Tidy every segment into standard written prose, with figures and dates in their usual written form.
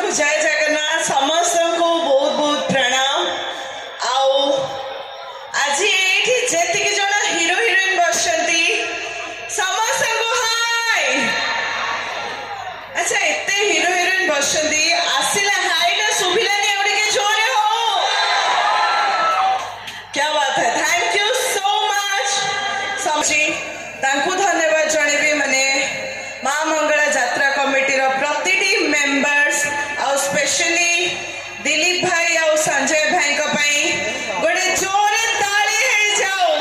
जय जगन्नाथ समस्त को बहुत बहुत प्रणाम। आओ आज ये जेतिक जन हिरो हिरोइन बसती समस्त को हाय। अच्छा एते हिरो हिरोइन बसती आसिला हाय ना सुभिलानी और के जोरे हो। क्या बात है, थैंक यू सो मच। समझी तांकु धन्यवाद जणेबी माने मां मंगला यात्रा कमिटी रो प्रतिटी मेंबर्स और स्पेशली दिलीप भाई और संजय भाई को पई गोटे जोरे ताली हे जाओ।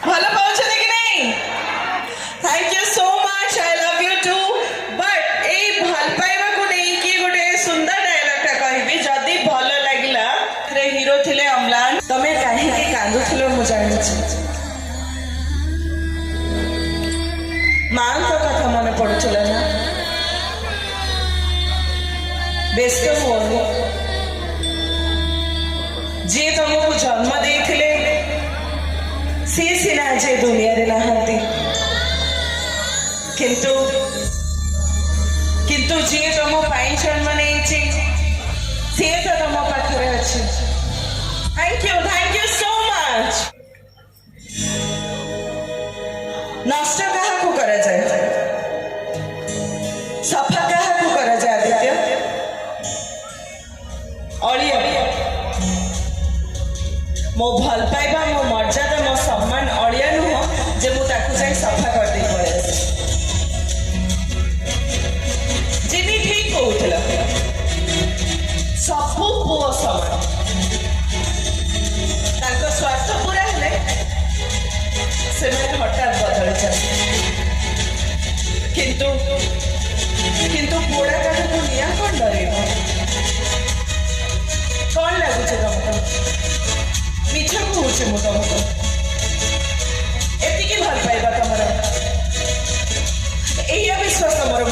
भलो पाउछ कि नहीं? Thank you so much, I love you too. But ए भल पाइबा को नहीं कि गोटे सुंदर डायलॉग टा कहबी जदी भलो लागिला रे हीरो थिले अम्लान तमे काहे के कांदुथिलो मु जानि छी। मां का कथा मन पड़ुला ना व्यस्त हुओ जी तुमको जन्म देथिले सी सिना जे दुनिया रे नहंती किंतु किंतु जी तुम पाई जन्म नहीं सी तो तुम पाखरे अच्छी। Thank you so much. नष्ट क्या करा जाए, सफा क्या करा जाए आदित्य? अड़िया मो भल पाइबा मो मर्यादा मो सम्मान अड़िया नुह जे मु ताकु जाई सफा कर दे पळे। जिनी ठीक कहउथला सबु पुओ समान ताको स्वार्थ पूरा हेले से मैंने हठात बदल जाए। किंतु किंतु पोड़ा का तो निया कौन डरेगा? कौन लगुचे तुमको? मिछ कहूचे मु तुमको एतिकी भल पाइबा तुमर एया विश्वास मोर